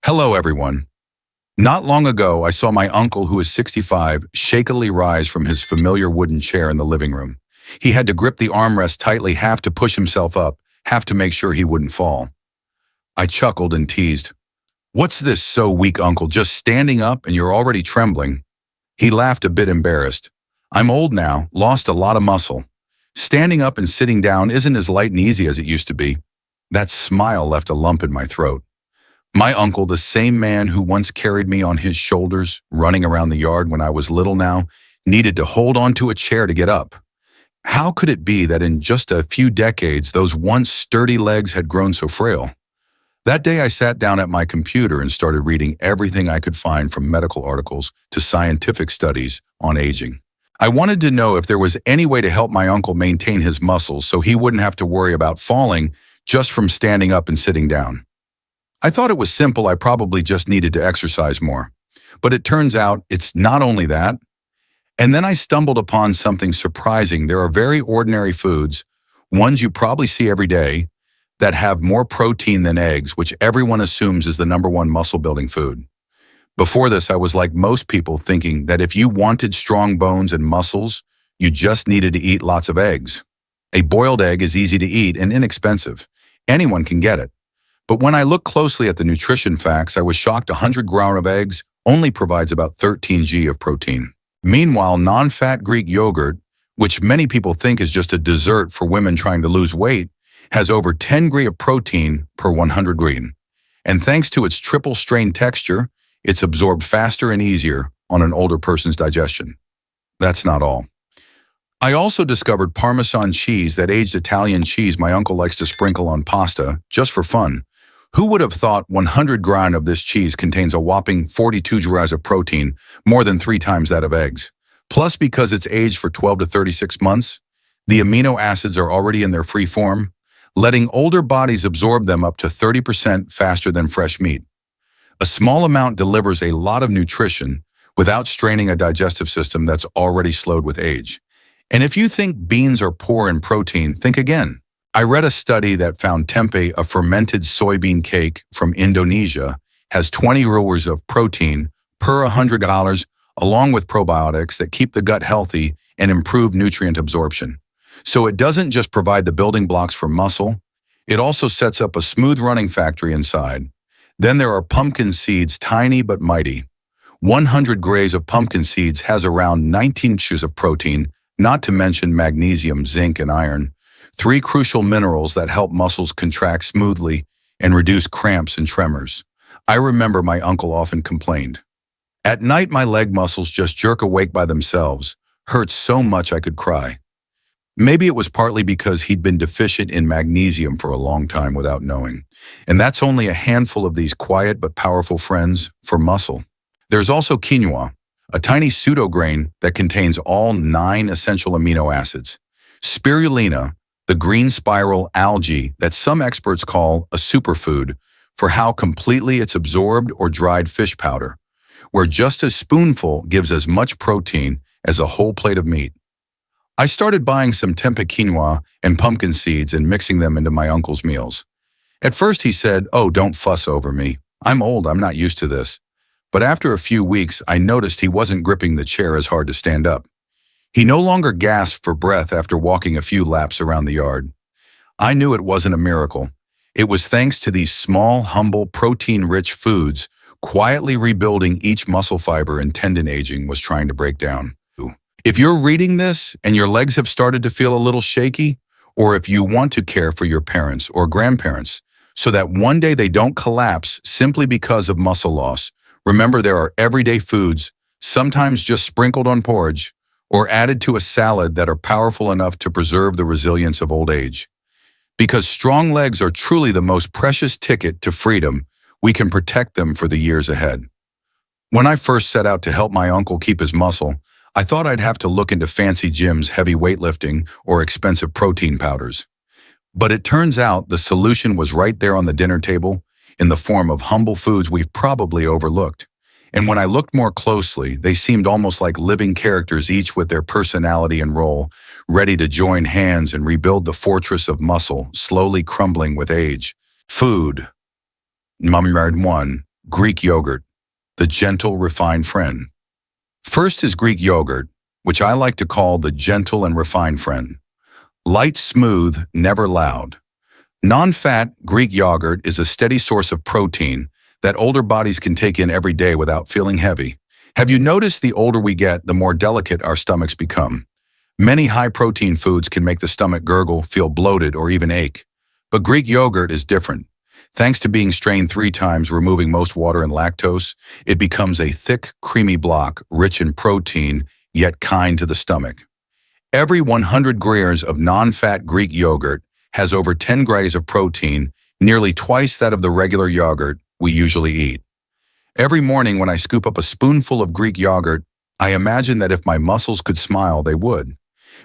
Hello, everyone. Not long ago, I saw my uncle, who is 65, shakily rise from his familiar wooden chair in the living room. He had to grip the armrest tightly, half to push himself up, half to make sure he wouldn't fall. I chuckled and teased, "What's this so weak, Uncle? Just standing up and you're already trembling?" He laughed, a bit embarrassed. "I'm old now, lost a lot of muscle. Standing up and sitting down isn't as light and easy as it used to be." That smile left a lump in my throat. My uncle, the same man who once carried me on his shoulders, running around the yard when I was little, now needed to hold onto a chair to get up. How could it be that in just a few decades, those once sturdy legs had grown so frail? That day I sat down at my computer and started reading everything I could find, from medical articles to scientific studies on aging. I wanted to know if there was any way to help my uncle maintain his muscles so he wouldn't have to worry about falling just from standing up and sitting down. I thought it was simple. I probably just needed to exercise more. But it turns out it's not only that. And then I stumbled upon something surprising. There are very ordinary foods, ones you probably see every day, that have more protein than eggs, which everyone assumes is the #1 muscle-building food. Before this, I was like most people, thinking that if you wanted strong bones and muscles, you just needed to eat lots of eggs. A boiled egg is easy to eat and inexpensive. Anyone can get it. But when I looked closely at the nutrition facts, I was shocked. 100 grams of eggs only provides about 13 grams of protein. Meanwhile, non-fat Greek yogurt, which many people think is just a dessert for women trying to lose weight, has over 10 grams of protein per 100 grams. And thanks to its triple-strain texture, it's absorbed faster and easier on an older person's digestion. That's not all. I also discovered Parmesan cheese, that aged Italian cheese my uncle likes to sprinkle on pasta, just for fun. Who would have thought 100 grams of this cheese contains a whopping 42 grams of protein, more than 3 times that of eggs? Plus, because it's aged for 12 to 36 months, the amino acids are already in their free form, letting older bodies absorb them up to 30% faster than fresh meat. A small amount delivers a lot of nutrition without straining a digestive system that's already slowed with age. And if you think beans are poor in protein, think again. I read a study that found tempeh, a fermented soybean cake from Indonesia, has 20 grams of protein per $100, along with probiotics that keep the gut healthy and improve nutrient absorption. So it doesn't just provide the building blocks for muscle, it also sets up a smooth running factory inside. Then there are pumpkin seeds, tiny but mighty. 100 grams of pumpkin seeds has around 19 grams of protein, not to mention magnesium, zinc, and iron, 3 crucial minerals that help muscles contract smoothly and reduce cramps and tremors. I remember my uncle often complained, "At night my leg muscles just jerk awake by themselves, hurt so much I could cry." Maybe it was partly because he'd been deficient in magnesium for a long time without knowing. And that's only a handful of these quiet but powerful friends for muscle. There's also quinoa, a tiny pseudograin that contains all 9 essential amino acids. Spirulina, the green spiral algae that some experts call a superfood for how completely it's absorbed, or dried fish powder, where just a spoonful gives as much protein as a whole plate of meat. I started buying some tempeh quinoa and pumpkin seeds and mixing them into my uncle's meals. At first he said, "Oh, don't fuss over me. I'm old, I'm not used to this." But after a few weeks, I noticed he wasn't gripping the chair as hard to stand up. He no longer gasped for breath after walking a few laps around the yard. I knew it wasn't a miracle. It was thanks to these small, humble, protein-rich foods quietly rebuilding each muscle fiber and tendon aging was trying to break down. If you're reading this and your legs have started to feel a little shaky, or if you want to care for your parents or grandparents so that one day they don't collapse simply because of muscle loss, remember there are everyday foods, sometimes just sprinkled on porridge or added to a salad, that are powerful enough to preserve the resilience of old age. Because strong legs are truly the most precious ticket to freedom, we can protect them for the years ahead. When I first set out to help my uncle keep his muscle, I thought I'd have to look into fancy gyms, heavy weightlifting, or expensive protein powders. But it turns out the solution was right there on the dinner table, in the form of humble foods we've probably overlooked. And when I looked more closely, they seemed almost like living characters, each with their personality and role, ready to join hands and rebuild the fortress of muscle, slowly crumbling with age. Food. Number 1. Greek yogurt, the gentle, refined friend. First is Greek yogurt, which I like to call the gentle and refined friend. Light, smooth, never loud. Non-fat Greek yogurt is a steady source of protein that older bodies can take in every day without feeling heavy. Have you noticed the older we get, the more delicate our stomachs become? Many high-protein foods can make the stomach gurgle, feel bloated, or even ache. But Greek yogurt is different. Thanks to being strained 3 times, removing most water and lactose, it becomes a thick, creamy block, rich in protein, yet kind to the stomach. Every 100 grams of non-fat Greek yogurt has over 10 grams of protein, nearly twice that of the regular yogurt we usually eat. Every morning when I scoop up a spoonful of Greek yogurt, I imagine that if my muscles could smile, they would.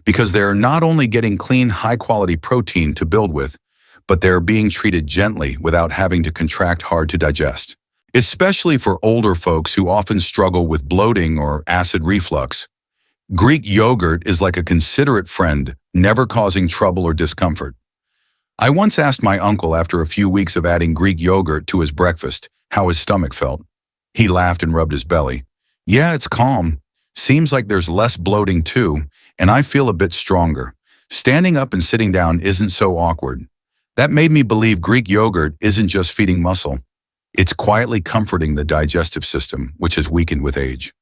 Because they're not only getting clean, high-quality protein to build with, but they're being treated gently without having to contract hard to digest. Especially for older folks who often struggle with bloating or acid reflux, Greek yogurt is like a considerate friend, never causing trouble or discomfort. I once asked my uncle after a few weeks of adding Greek yogurt to his breakfast how his stomach felt. He laughed and rubbed his belly. "Yeah, it's calm. Seems like there's less bloating too, and I feel a bit stronger. Standing up and sitting down isn't so awkward." That made me believe Greek yogurt isn't just feeding muscle. It's quietly comforting the digestive system, which has weakened with age.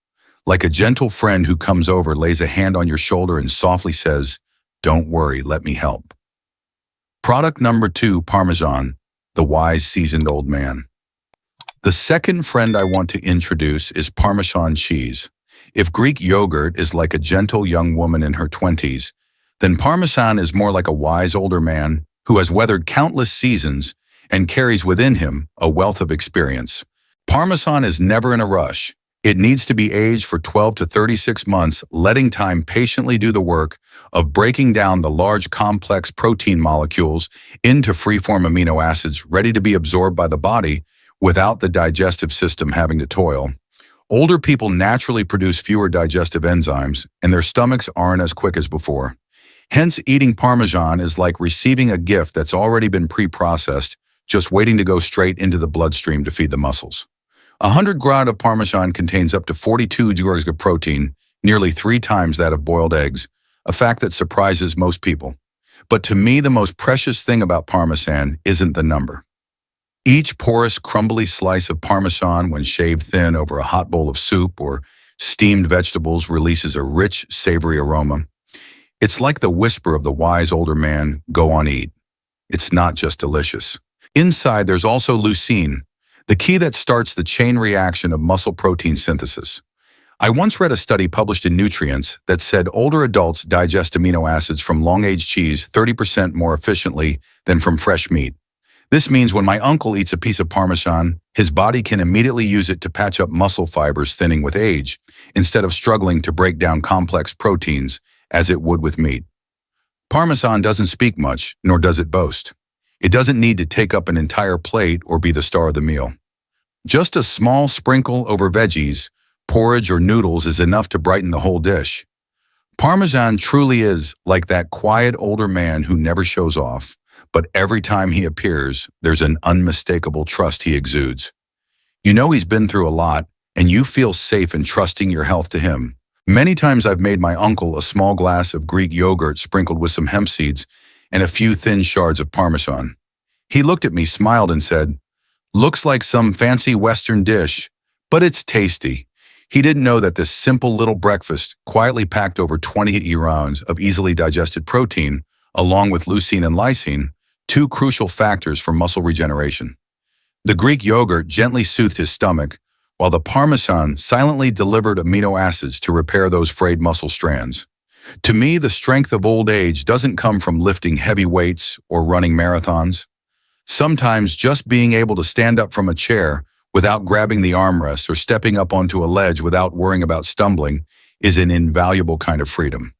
Like a gentle friend who comes over, lays a hand on your shoulder and softly says, "Don't worry, let me help." Product number 2, Parmesan, the wise seasoned old man. The second friend I want to introduce is Parmesan cheese. If Greek yogurt is like a gentle young woman in her 20s, then Parmesan is more like a wise older man who has weathered countless seasons and carries within him a wealth of experience. Parmesan is never in a rush. It needs to be aged for 12 to 36 months, letting time patiently do the work of breaking down the large complex protein molecules into free-form amino acids ready to be absorbed by the body without the digestive system having to toil. Older people naturally produce fewer digestive enzymes, and their stomachs aren't as quick as before. Hence, eating Parmesan is like receiving a gift that's already been pre-processed, just waiting to go straight into the bloodstream to feed the muscles. 100 grams of Parmesan contains up to 42 grams of protein, nearly 3 times that of boiled eggs, a fact that surprises most people. But to me, the most precious thing about Parmesan isn't the number. Each porous, crumbly slice of Parmesan, when shaved thin over a hot bowl of soup or steamed vegetables, releases a rich, savory aroma. It's like the whisper of the wise older man, "Go on, eat." It's not just delicious. Inside, there's also leucine, the key that starts the chain reaction of muscle protein synthesis. I once read a study published in Nutrients that said older adults digest amino acids from long-aged cheese 30% more efficiently than from fresh meat. This means when my uncle eats a piece of Parmesan, his body can immediately use it to patch up muscle fibers thinning with age, instead of struggling to break down complex proteins as it would with meat. Parmesan doesn't speak much, nor does it boast. It doesn't need to take up an entire plate or be the star of the meal. Just a small sprinkle over veggies, porridge, or noodles is enough to brighten the whole dish. Parmesan truly is like that quiet older man who never shows off, but every time he appears, there's an unmistakable trust he exudes. You know he's been through a lot, and you feel safe in trusting your health to him. Many times I've made my uncle a small glass of Greek yogurt sprinkled with some hemp seeds and a few thin shards of Parmesan. He looked at me, smiled, and said, "Looks like some fancy Western dish, but it's tasty." He didn't know that this simple little breakfast quietly packed over 28 grams of easily digested protein, along with leucine and lysine, 2 crucial factors for muscle regeneration. The Greek yogurt gently soothed his stomach, while the Parmesan silently delivered amino acids to repair those frayed muscle strands. To me, the strength of old age doesn't come from lifting heavy weights or running marathons. Sometimes just being able to stand up from a chair without grabbing the armrest or stepping up onto a ledge without worrying about stumbling is an invaluable kind of freedom.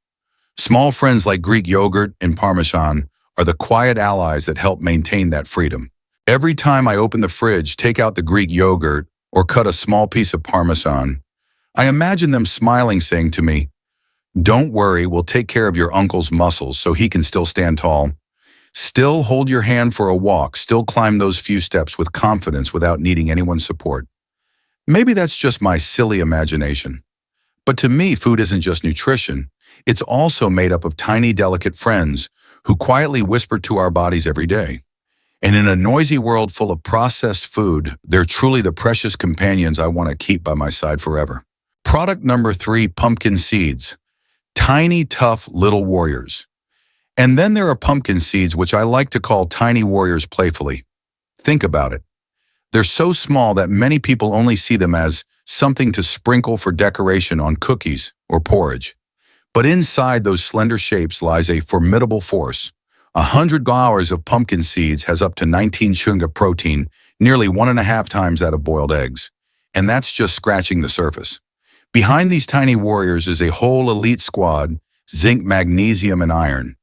Small friends like Greek yogurt and Parmesan are the quiet allies that help maintain that freedom. Every time I open the fridge, take out the Greek yogurt, or cut a small piece of Parmesan, I imagine them smiling, saying to me, "Don't worry, we'll take care of your uncle's muscles so he can still stand tall." Still hold your hand for a walk, still climb those few steps with confidence without needing anyone's support. Maybe that's just my silly imagination. But to me, food isn't just nutrition. It's also made up of tiny, delicate friends who quietly whisper to our bodies every day. And in a noisy world full of processed food, they're truly the precious companions I want to keep by my side forever. Product number 3, pumpkin seeds. Tiny, tough little warriors. And then there are pumpkin seeds, which I like to call tiny warriors playfully. Think about it. They're so small that many people only see them as something to sprinkle for decoration on cookies or porridge. But inside those slender shapes lies a formidable force. 100 grams of pumpkin seeds has up to 19 chung of protein, nearly 1.5 times that of boiled eggs. And that's just scratching the surface. Behind these tiny warriors is a whole elite squad: zinc, magnesium, and iron.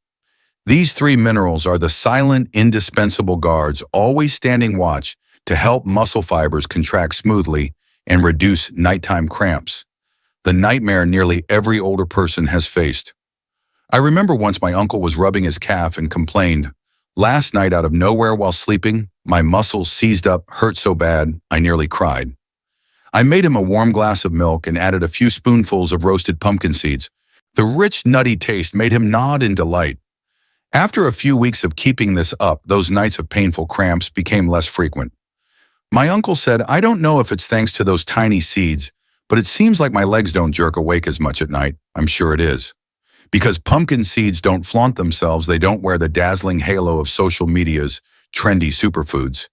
These 3 minerals are the silent, indispensable guards, always standing watch to help muscle fibers contract smoothly and reduce nighttime cramps, the nightmare nearly every older person has faced. I remember once my uncle was rubbing his calf and complained, "Last night out of nowhere while sleeping, my muscles seized up, hurt so bad, I nearly cried." I made him a warm glass of milk and added a few spoonfuls of roasted pumpkin seeds. The rich, nutty taste made him nod in delight. After a few weeks of keeping this up, those nights of painful cramps became less frequent. My uncle said, "I don't know if it's thanks to those tiny seeds, but it seems like my legs don't jerk awake as much at night." I'm sure it is. Because pumpkin seeds don't flaunt themselves, they don't wear the dazzling halo of social media's trendy superfoods.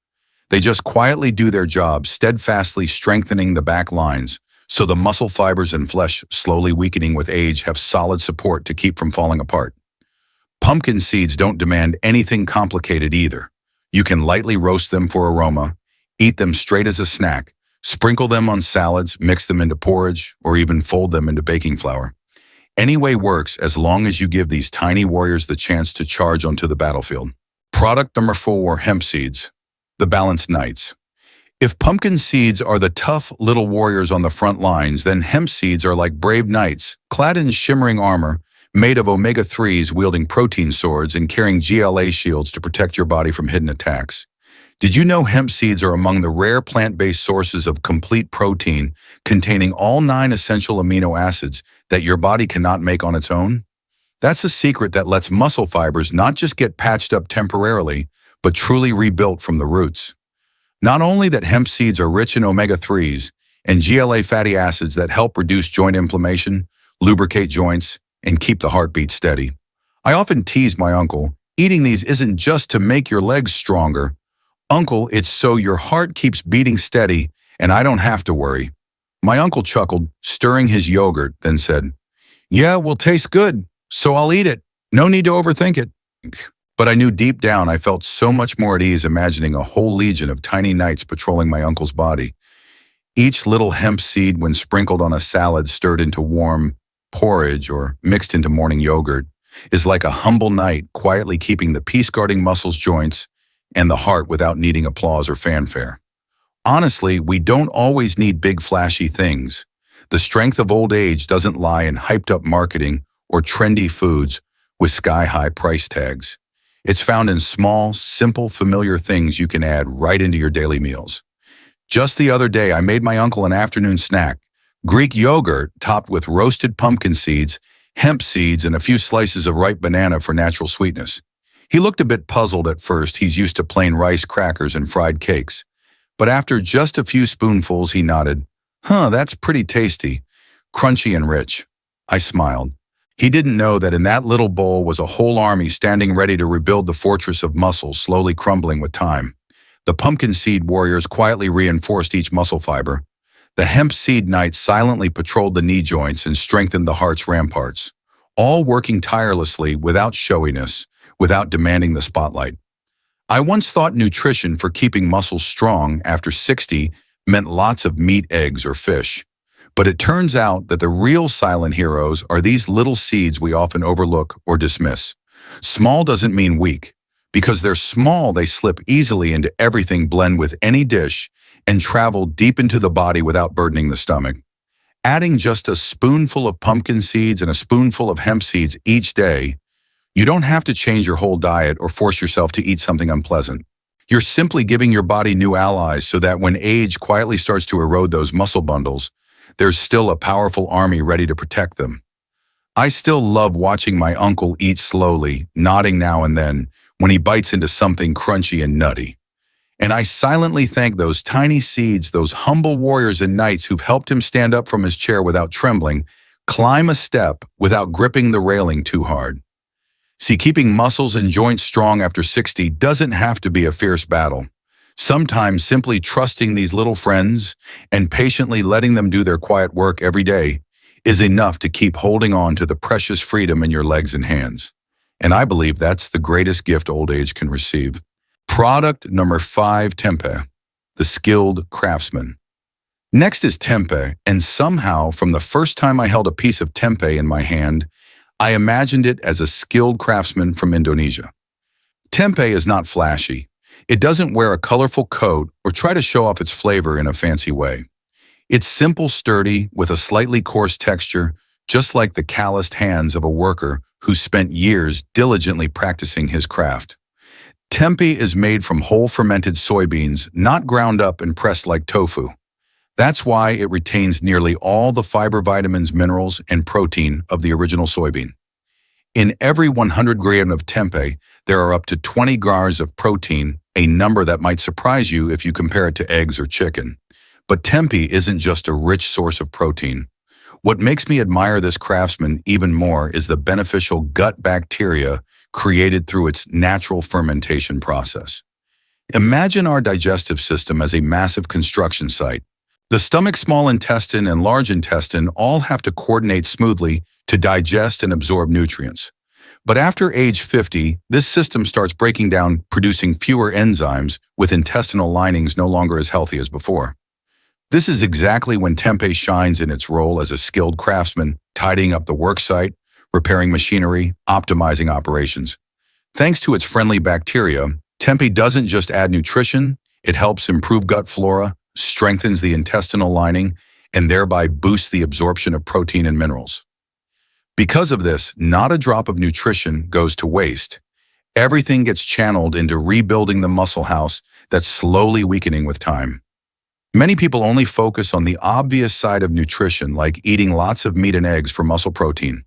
They just quietly do their job, steadfastly strengthening the back lines, so the muscle fibers and flesh, slowly weakening with age, have solid support to keep from falling apart. Pumpkin seeds don't demand anything complicated either. You can lightly roast them for aroma, eat them straight as a snack, sprinkle them on salads, mix them into porridge, or even fold them into baking flour. Any way works as long as you give these tiny warriors the chance to charge onto the battlefield. Product number 4, hemp seeds. The balanced knights. If pumpkin seeds are the tough little warriors on the front lines, then hemp seeds are like brave knights, clad in shimmering armor, made of omega-3s, wielding protein swords and carrying GLA shields to protect your body from hidden attacks. Did you know hemp seeds are among the rare plant-based sources of complete protein, containing all 9 essential amino acids that your body cannot make on its own? That's a secret that lets muscle fibers not just get patched up temporarily, but truly rebuilt from the roots. Not only that hemp seeds are rich in omega-3s and GLA fatty acids that help reduce joint inflammation, lubricate joints, and keep the heartbeat steady. I often tease my uncle, eating these isn't just to make your legs stronger. Uncle, it's so your heart keeps beating steady and I don't have to worry. My uncle chuckled, stirring his yogurt, then said, "Yeah, will taste good, so I'll eat it. No need to overthink it." But I knew deep down I felt so much more at ease imagining a whole legion of tiny knights patrolling my uncle's body. Each little hemp seed, when sprinkled on a salad stirred into warm porridge or mixed into morning yogurt, is like a humble knight quietly keeping the peace-guarding muscles, joints, and the heart without needing applause or fanfare. Honestly, we don't always need big flashy things. The strength of old age doesn't lie in hyped-up marketing or trendy foods with sky-high price tags. It's found in small, simple, familiar things you can add right into your daily meals. Just the other day, I made my uncle an afternoon snack: Greek yogurt topped with roasted pumpkin seeds, hemp seeds, and a few slices of ripe banana for natural sweetness. He looked a bit puzzled at first. He's used to plain rice crackers and fried cakes. But after just a few spoonfuls, he nodded. That's pretty tasty, crunchy and rich." I smiled. He didn't know that in that little bowl was a whole army standing ready to rebuild the fortress of muscles slowly crumbling with time. The pumpkin seed warriors quietly reinforced each muscle fiber. The hemp seed knights silently patrolled the knee joints and strengthened the heart's ramparts, all working tirelessly without showiness, without demanding the spotlight. I once thought nutrition for keeping muscles strong after 60 meant lots of meat, eggs, or fish. But it turns out that the real silent heroes are these little seeds we often overlook or dismiss. Small doesn't mean weak. Because they're small, they slip easily into everything, blend with any dish, and travel deep into the body without burdening the stomach. Adding just a spoonful of pumpkin seeds and a spoonful of hemp seeds each day, You don't have to change your whole diet or force yourself to eat something unpleasant. You're simply giving your body new allies so that when age quietly starts to erode those muscle bundles, there's still a powerful army ready to protect them. I still love watching my uncle eat slowly, nodding now and then, when he bites into something crunchy and nutty. And I silently thank those tiny seeds, those humble warriors and knights who've helped him stand up from his chair without trembling, climb a step without gripping the railing too hard. See, keeping muscles and joints strong after 60 doesn't have to be a fierce battle. Sometimes simply trusting these little friends and patiently letting them do their quiet work every day is enough to keep holding on to the precious freedom in your legs and hands. And I believe that's the greatest gift old age can receive. Product number 5, tempeh, the skilled craftsman. Next is tempeh, and somehow from the first time I held a piece of tempeh in my hand, I imagined it as a skilled craftsman from Indonesia. Tempeh is not flashy. It doesn't wear a colorful coat or try to show off its flavor in a fancy way. It's simple, sturdy, with a slightly coarse texture, just like the calloused hands of a worker who spent years diligently practicing his craft. Tempeh is made from whole fermented soybeans, not ground up and pressed like tofu. That's why it retains nearly all the fiber, vitamins, minerals, and protein of the original soybean. In every 100 grams of tempeh, there are up to 20 grams of protein, a number that might surprise you if you compare it to eggs or chicken. But tempeh isn't just a rich source of protein. What makes me admire this craftsman even more is the beneficial gut bacteria created through its natural fermentation process. Imagine our digestive system as a massive construction site. The stomach, small intestine, and large intestine all have to coordinate smoothly to digest and absorb nutrients. But after age 50, this system starts breaking down, producing fewer enzymes, with intestinal linings no longer as healthy as before. This is exactly when tempeh shines in its role as a skilled craftsman, tidying up the worksite, repairing machinery, optimizing operations. Thanks to its friendly bacteria, tempeh doesn't just add nutrition, it helps improve gut flora, strengthens the intestinal lining, and thereby boosts the absorption of protein and minerals. Because of this, not a drop of nutrition goes to waste. Everything gets channeled into rebuilding the muscle house that's slowly weakening with time. Many people only focus on the obvious side of nutrition, like eating lots of meat and eggs for muscle protein.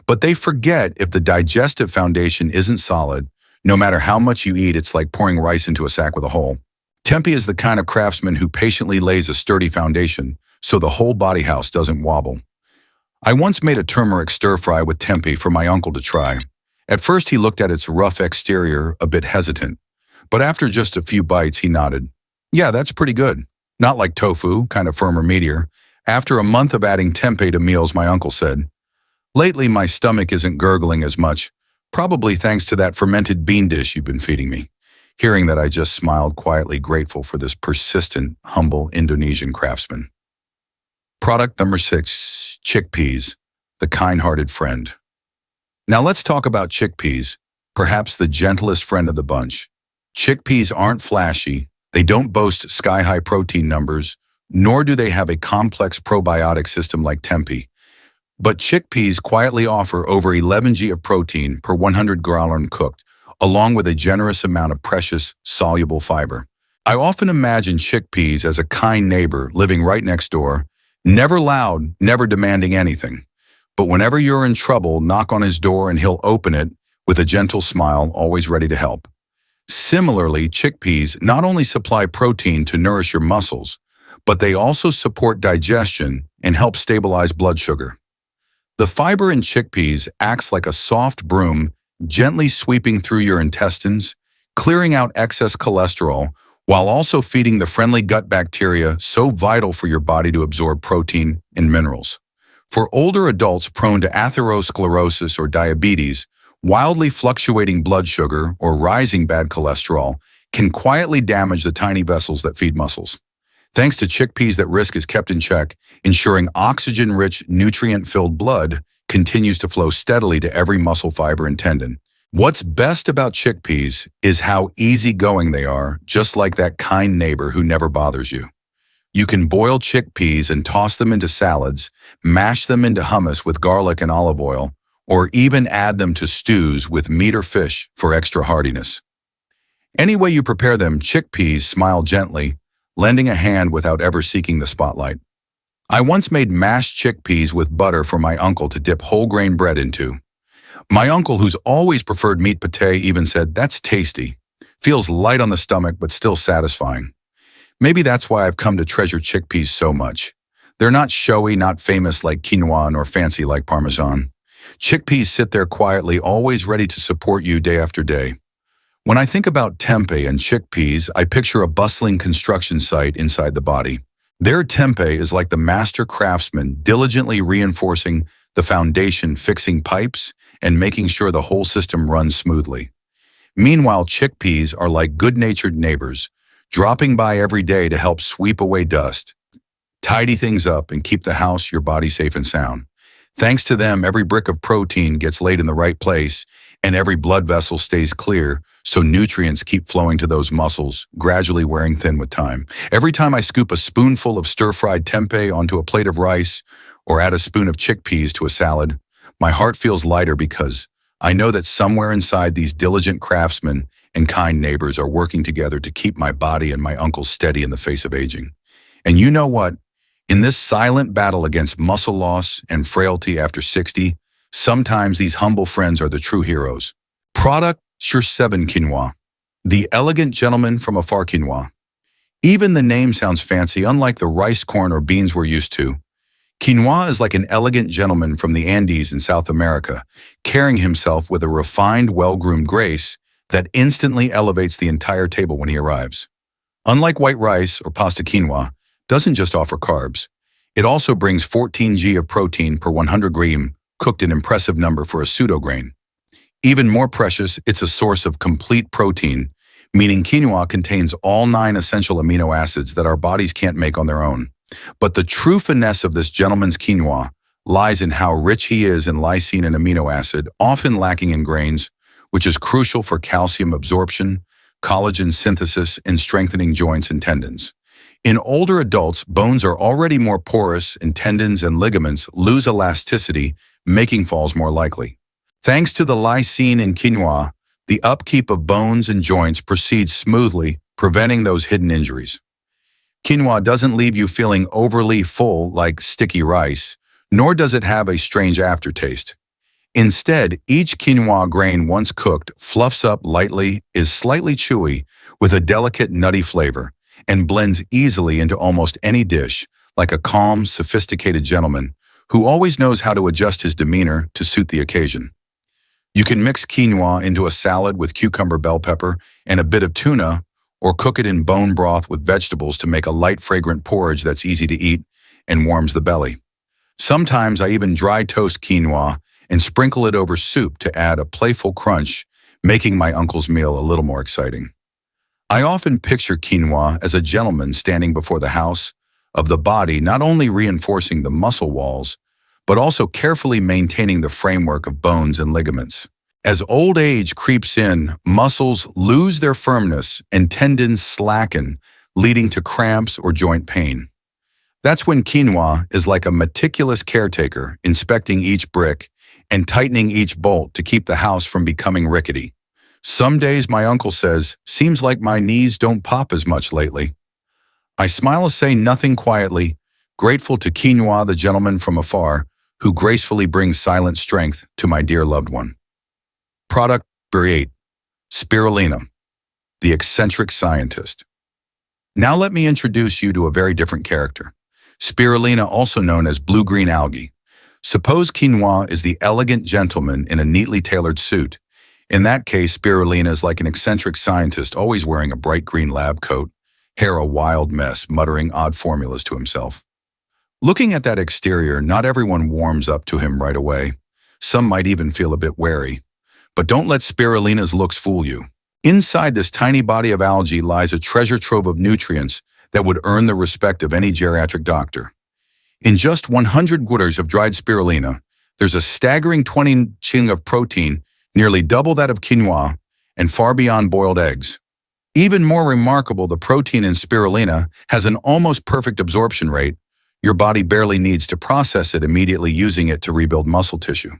But they forget if the digestive foundation isn't solid, no matter how much you eat, it's like pouring rice into a sack with a hole. Tempeh is the kind of craftsman who patiently lays a sturdy foundation so the whole body house doesn't wobble. I once made a turmeric stir-fry with tempeh for my uncle to try. At first he looked at its rough exterior a bit hesitant, but after just a few bites he nodded. Yeah, that's pretty good. Not like tofu, kind of firm or meatier. After a month of adding tempeh to meals, my uncle said, "Lately my stomach isn't gurgling as much, probably thanks to that fermented bean dish you've been feeding me." Hearing that, I just smiled, quietly grateful for this persistent, humble Indonesian craftsman. Product number 6, chickpeas, the kind-hearted friend. Now let's talk about chickpeas, perhaps the gentlest friend of the bunch. Chickpeas aren't flashy, they don't boast sky-high protein numbers, nor do they have a complex probiotic system like tempeh. But chickpeas quietly offer over 11 g of protein per 100 grams cooked, along with a generous amount of precious, soluble fiber. I often imagine chickpeas as a kind neighbor living right next door, never loud, never demanding anything. But whenever you're in trouble, knock on his door and he'll open it with a gentle smile, always ready to help. Similarly, chickpeas not only supply protein to nourish your muscles, but they also support digestion and help stabilize blood sugar. The fiber in chickpeas acts like a soft broom, gently sweeping through your intestines, clearing out excess cholesterol, while also feeding the friendly gut bacteria so vital for your body to absorb protein and minerals. For older adults prone to atherosclerosis or diabetes, wildly fluctuating blood sugar or rising bad cholesterol can quietly damage the tiny vessels that feed muscles. Thanks to chickpeas, that risk is kept in check, ensuring oxygen-rich, nutrient-filled blood continues to flow steadily to every muscle fiber and tendon. What's best about chickpeas is how easygoing they are, just like that kind neighbor who never bothers you. You can boil chickpeas and toss them into salads, mash them into hummus with garlic and olive oil, or even add them to stews with meat or fish for extra heartiness. Any way you prepare them, chickpeas smile gently, lending a hand without ever seeking the spotlight. I once made mashed chickpeas with butter for my uncle to dip whole grain bread into. My uncle, who's always preferred meat pate, even said, "That's tasty. Feels light on the stomach, but still satisfying." Maybe that's why I've come to treasure chickpeas so much. They're not showy, not famous like quinoa, nor fancy like parmesan. Chickpeas sit there quietly, always ready to support you day after day. When I think about tempeh and chickpeas, I picture a bustling construction site inside the body. Their tempeh is like the master craftsman diligently reinforcing the foundation, fixing pipes, and making sure the whole system runs smoothly. Meanwhile, chickpeas are like good-natured neighbors, dropping by every day to help sweep away dust, tidy things up, and keep the house, your body safe and sound. Thanks to them, every brick of protein gets laid in the right place, and every blood vessel stays clear, so nutrients keep flowing to those muscles, gradually wearing thin with time. Every time I scoop a spoonful of stir-fried tempeh onto a plate of rice, or add a spoon of chickpeas to a salad, my heart feels lighter because I know that somewhere inside these diligent craftsmen and kind neighbors are working together to keep my body and my uncle steady in the face of aging. And you know what? In this silent battle against muscle loss and frailty after 60, sometimes these humble friends are the true heroes. Product Sure 7 Quinoa, the elegant gentleman from afar quinoa. Even the name sounds fancy, unlike the rice, corn, or beans we're used to. Quinoa is like an elegant gentleman from the Andes in South America, carrying himself with a refined, well-groomed grace that instantly elevates the entire table when he arrives. Unlike white rice or pasta, quinoa doesn't just offer carbs. It also brings 14 g of protein per 100 gram, cooked an impressive number for a pseudo-grain. Even more precious, it's a source of complete protein, meaning quinoa contains all 9 essential amino acids that our bodies can't make on their own. But the true finesse of this gentleman's quinoa lies in how rich he is in lysine and amino acid, often lacking in grains, which is crucial for calcium absorption, collagen synthesis, and strengthening joints and tendons. In older adults, bones are already more porous and tendons and ligaments lose elasticity, making falls more likely. Thanks to the lysine in quinoa, the upkeep of bones and joints proceeds smoothly, preventing those hidden injuries. Quinoa doesn't leave you feeling overly full like sticky rice, nor does it have a strange aftertaste. Instead, each quinoa grain once cooked fluffs up lightly, is slightly chewy, with a delicate nutty flavor, and blends easily into almost any dish, like a calm, sophisticated gentleman who always knows how to adjust his demeanor to suit the occasion. You can mix quinoa into a salad with cucumber, bell pepper, and a bit of tuna, or cook it in bone broth with vegetables to make a light, fragrant porridge that's easy to eat and warms the belly. Sometimes I even dry toast quinoa and sprinkle it over soup to add a playful crunch, making my uncle's meal a little more exciting. I often picture quinoa as a gentleman standing before the house of the body, not only reinforcing the muscle walls, but also carefully maintaining the framework of bones and ligaments. As old age creeps in, muscles lose their firmness and tendons slacken, leading to cramps or joint pain. That's when quinoa is like a meticulous caretaker, inspecting each brick and tightening each bolt to keep the house from becoming rickety. Some days, my uncle says, "Seems like my knees don't pop as much lately." I smile and say nothing quietly, grateful to quinoa, the gentleman from afar, who gracefully brings silent strength to my dear loved one. Product Number 8. Spirulina, the eccentric scientist. Now let me introduce you to a very different character. Spirulina, also known as blue-green algae. Suppose quinoa is the elegant gentleman in a neatly tailored suit. In that case, spirulina is like an eccentric scientist, always wearing a bright green lab coat, hair a wild mess, muttering odd formulas to himself. Looking at that exterior, not everyone warms up to him right away. Some might even feel a bit wary. But don't let spirulina's looks fool you. Inside this tiny body of algae lies a treasure trove of nutrients that would earn the respect of any geriatric doctor. In just 100 grams of dried spirulina, there's a staggering 20 g of protein, nearly double that of quinoa, and far beyond boiled eggs. Even more remarkable, the protein in spirulina has an almost perfect absorption rate. Your body barely needs to process it, immediately using it to rebuild muscle tissue.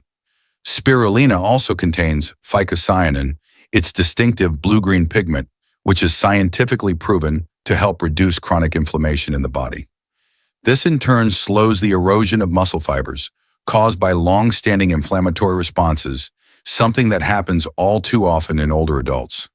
Spirulina also contains phycocyanin, its distinctive blue-green pigment, which is scientifically proven to help reduce chronic inflammation in the body. This in turn slows the erosion of muscle fibers caused by long-standing inflammatory responses, something that happens all too often in older adults.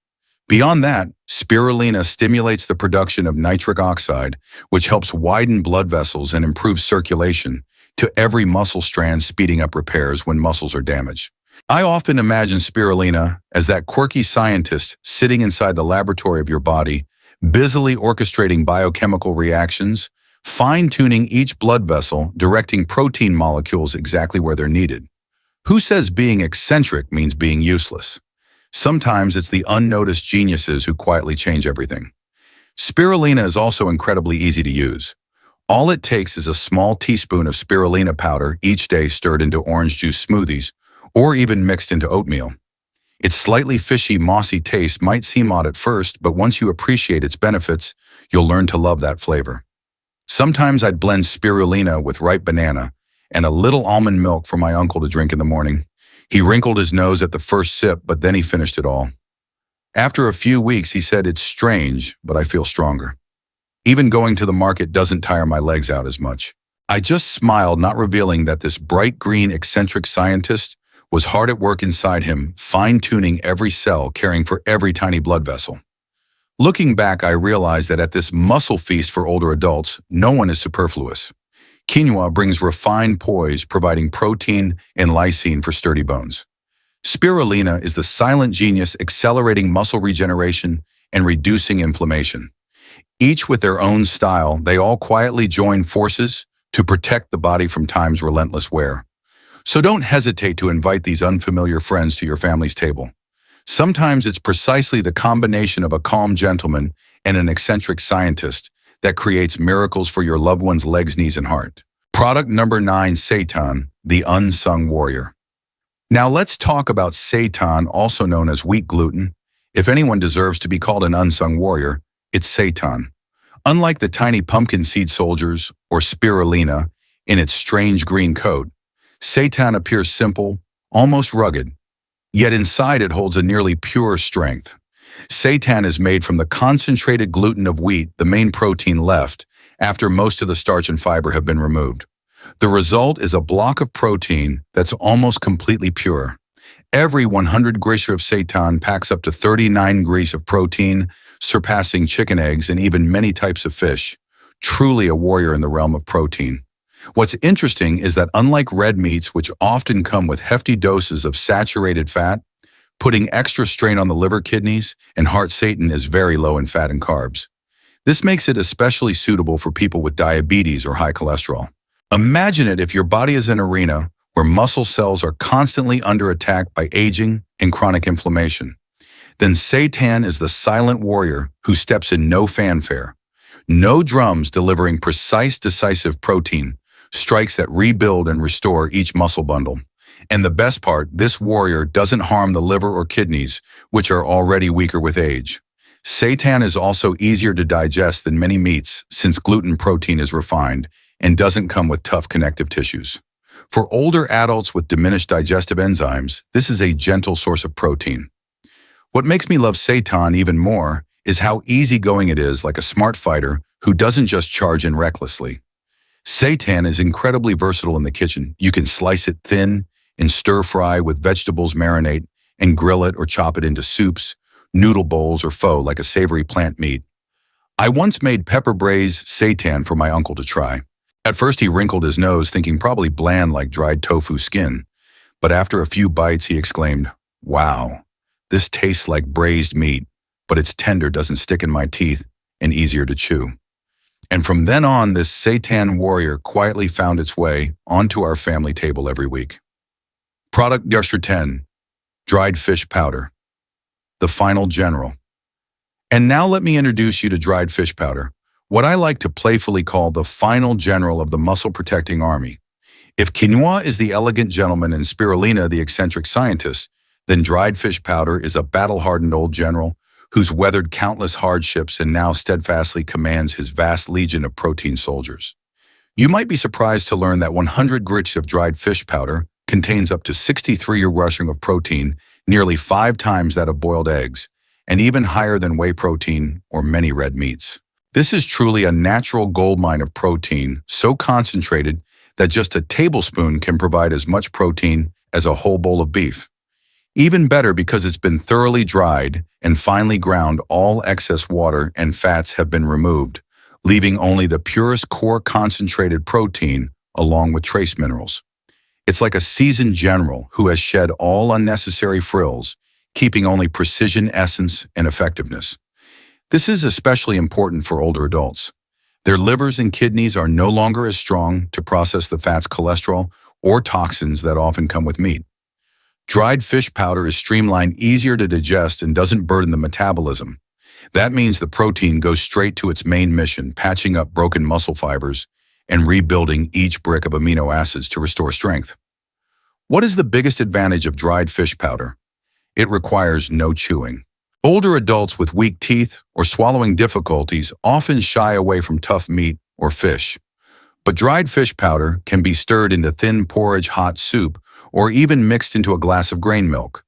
Beyond that, spirulina stimulates the production of nitric oxide, which helps widen blood vessels and improve circulation to every muscle strand, speeding up repairs when muscles are damaged. I often imagine spirulina as that quirky scientist sitting inside the laboratory of your body, busily orchestrating biochemical reactions, fine-tuning each blood vessel, directing protein molecules exactly where they're needed. Who says being eccentric means being useless? Sometimes it's the unnoticed geniuses who quietly change everything. Spirulina is also incredibly easy to use. All it takes is a small teaspoon of spirulina powder each day, stirred into orange juice smoothies, or even mixed into oatmeal. Its slightly fishy, mossy taste might seem odd at first, but once you appreciate its benefits, you'll learn to love that flavor. Sometimes I'd blend spirulina with ripe banana and a little almond milk for my uncle to drink in the morning. He wrinkled his nose at the first sip, but then he finished it all. After a few weeks, he said, "It's strange, but I feel stronger. Even going to the market doesn't tire my legs out as much." I just smiled, not revealing that this bright green eccentric scientist was hard at work inside him, fine-tuning every cell, caring for every tiny blood vessel. Looking back, I realized that at this muscle feast for older adults, no one is superfluous. Quinoa brings refined poise, providing protein and lysine for sturdy bones. Spirulina is the silent genius accelerating muscle regeneration and reducing inflammation. Each with their own style, they all quietly join forces to protect the body from time's relentless wear. So don't hesitate to invite these unfamiliar friends to your family's table. Sometimes it's precisely the combination of a calm gentleman and an eccentric scientist that creates miracles for your loved one's legs, knees, and heart. Product number 9, seitan, the unsung warrior. Now let's talk about seitan, also known as wheat gluten. If anyone deserves to be called an unsung warrior, it's seitan. Unlike the tiny pumpkin seed soldiers or spirulina in its strange green coat, seitan appears simple, almost rugged, yet inside it holds a nearly pure strength. Seitan is made from the concentrated gluten of wheat, the main protein left after most of the starch and fiber have been removed. The result is a block of protein that's almost completely pure. Every 100 grams of seitan packs up to 39 grams of protein, surpassing chicken, eggs, and even many types of fish. Truly a warrior in the realm of protein. What's interesting is that unlike red meats, which often come with hefty doses of saturated fat, putting extra strain on the liver, kidneys, and heart, seitan is very low in fat and carbs. This makes it especially suitable for people with diabetes or high cholesterol. Imagine it if your body is an arena where muscle cells are constantly under attack by aging and chronic inflammation. Then seitan is the silent warrior who steps in no fanfare. No drums, delivering precise, decisive protein strikes that rebuild and restore each muscle bundle. And the best part, this warrior doesn't harm the liver or kidneys, which are already weaker with age. Seitan is also easier to digest than many meats, since gluten protein is refined and doesn't come with tough connective tissues. For older adults with diminished digestive enzymes, this is a gentle source of protein. What makes me love seitan even more is how easygoing it is, like a smart fighter who doesn't just charge in recklessly. Seitan is incredibly versatile in the kitchen. You can slice it thin and stir-fry with vegetables, marinate, and grill it or chop it into soups, noodle bowls, or pho like a savory plant meat. I once made pepper braised seitan for my uncle to try. At first he wrinkled his nose, thinking probably bland like dried tofu skin. But after a few bites he exclaimed, "Wow, this tastes like braised meat, but it's tender, doesn't stick in my teeth, and easier to chew." And from then on, this seitan warrior quietly found its way onto our family table every week. Product number 10, dried fish powder, the final general. And now let me introduce you to dried fish powder, what I like to playfully call the final general of the muscle-protecting army. If quinoa is the elegant gentleman and spirulina the eccentric scientist, then dried fish powder is a battle-hardened old general who's weathered countless hardships and now steadfastly commands his vast legion of protein soldiers. You might be surprised to learn that 100 grams of dried fish powder contains up to 63 rushing of protein, nearly 5 times that of boiled eggs, and even higher than whey protein or many red meats. This is truly a natural goldmine of protein, so concentrated that just a tablespoon can provide as much protein as a whole bowl of beef. Even better because it's been thoroughly dried and finely ground, all excess water and fats have been removed, leaving only the purest core concentrated protein along with trace minerals. It's like a seasoned general who has shed all unnecessary frills, keeping only precision, essence, and effectiveness. This is especially important for older adults. Their livers and kidneys are no longer as strong to process the fats, cholesterol, or toxins that often come with meat. Dried fish powder is streamlined, easier to digest, and doesn't burden the metabolism. That means the protein goes straight to its main mission, patching up broken muscle fibers and rebuilding each brick of amino acids to restore strength. What is the biggest advantage of dried fish powder? It requires no chewing. Older adults with weak teeth or swallowing difficulties often shy away from tough meat or fish. But dried fish powder can be stirred into thin porridge, hot soup, or even mixed into a glass of grain milk.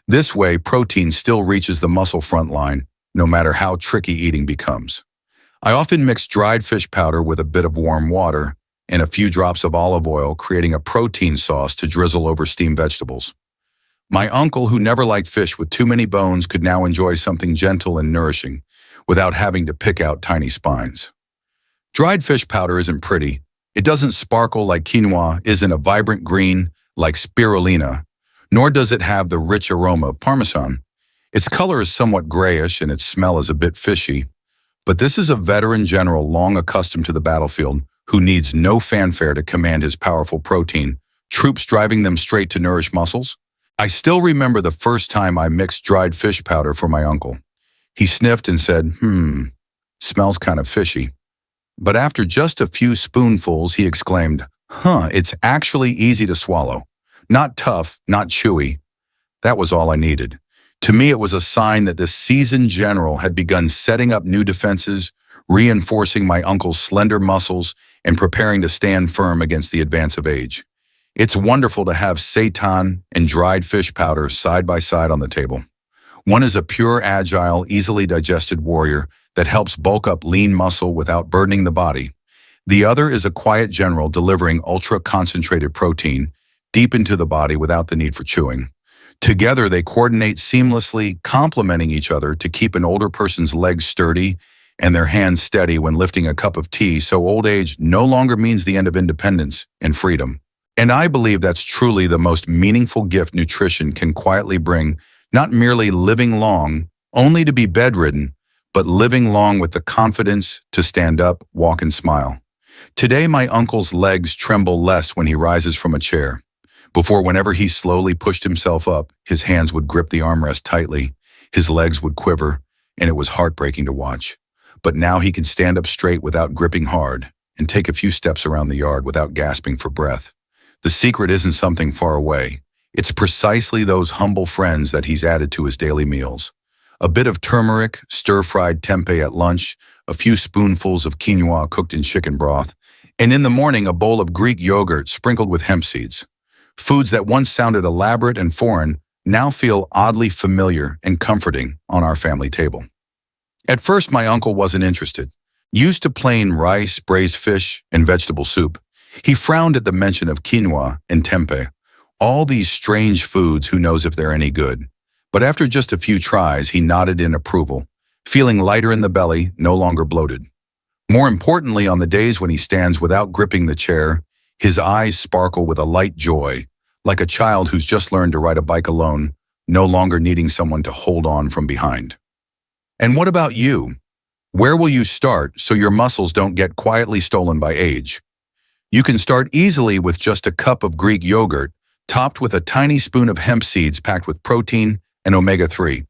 This way, protein still reaches the muscle front line, no matter how tricky eating becomes. I often mix dried fish powder with a bit of warm water and a few drops of olive oil, creating a protein sauce to drizzle over steamed vegetables. My uncle, who never liked fish with too many bones, could now enjoy something gentle and nourishing without having to pick out tiny spines. Dried fish powder isn't pretty. It doesn't sparkle like quinoa, isn't a vibrant green like spirulina, nor does it have the rich aroma of parmesan. Its color is somewhat grayish and its smell is a bit fishy. But this is a veteran general long accustomed to the battlefield who needs no fanfare to command his powerful protein, troops driving them straight to nourish muscles. I still remember the first time I mixed dried fish powder for my uncle. He sniffed and said, smells kind of fishy. But after just a few spoonfuls, he exclaimed, it's actually easy to swallow. Not tough, not chewy. That was all I needed. To me, it was a sign that this seasoned general had begun setting up new defenses, reinforcing my uncle's slender muscles, and preparing to stand firm against the advance of age. It's wonderful to have seitan and dried fish powder side by side on the table. One is a pure, agile, easily digested warrior that helps bulk up lean muscle without burdening the body. The other is a quiet general delivering ultra-concentrated protein deep into the body without the need for chewing. Together, they coordinate seamlessly, complementing each other to keep an older person's legs sturdy and their hands steady when lifting a cup of tea, so old age no longer means the end of independence and freedom. And I believe that's truly the most meaningful gift nutrition can quietly bring, not merely living long, only to be bedridden, but living long with the confidence to stand up, walk, and smile. Today, my uncle's legs tremble less when he rises from a chair. Before, whenever he slowly pushed himself up, his hands would grip the armrest tightly, his legs would quiver, and it was heartbreaking to watch. But now he can stand up straight without gripping hard and take a few steps around the yard without gasping for breath. The secret isn't something far away. It's precisely those humble friends that he's added to his daily meals. A bit of turmeric, stir-fried tempeh at lunch, a few spoonfuls of quinoa cooked in chicken broth, and in the morning a bowl of Greek yogurt sprinkled with hemp seeds. Foods that once sounded elaborate and foreign now feel oddly familiar and comforting on our family table. At first, my uncle wasn't interested. Used to plain rice, braised fish, and vegetable soup, he frowned at the mention of quinoa and tempeh. All these strange foods, who knows if they're any good. But after just a few tries, he nodded in approval, feeling lighter in the belly, no longer bloated. More importantly, on the days when he stands without gripping the chair, his eyes sparkle with a light joy, like a child who's just learned to ride a bike alone, no longer needing someone to hold on from behind. And what about you? Where will you start so your muscles don't get quietly stolen by age? You can start easily with just a cup of Greek yogurt, topped with a tiny spoon of hemp seeds packed with protein and omega-3.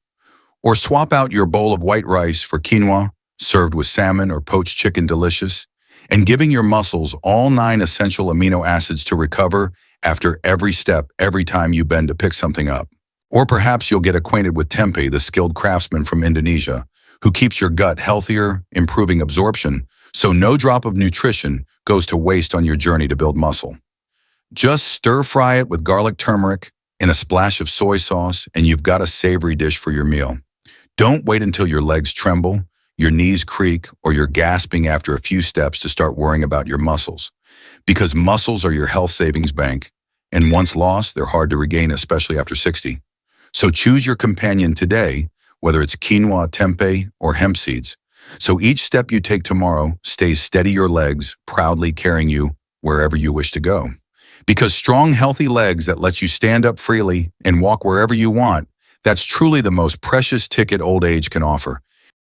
Or swap out your bowl of white rice for quinoa, served with salmon or poached chicken, delicious, and giving your muscles all 9 essential amino acids to recover after every step, every time you bend to pick something up. Or perhaps you'll get acquainted with tempeh, the skilled craftsman from Indonesia, who keeps your gut healthier, improving absorption, so no drop of nutrition goes to waste on your journey to build muscle. Just stir fry it with garlic turmeric and a splash of soy sauce, and you've got a savory dish for your meal. Don't wait until your legs tremble, your knees creak, or you're gasping after a few steps to start worrying about your muscles. Because muscles are your health savings bank, and once lost, they're hard to regain, especially after 60. So choose your companion today, whether it's quinoa, tempeh, or hemp seeds. So each step you take tomorrow stays steady your legs, proudly carrying you wherever you wish to go. Because strong, healthy legs that let you stand up freely and walk wherever you want, that's truly the most precious ticket old age can offer.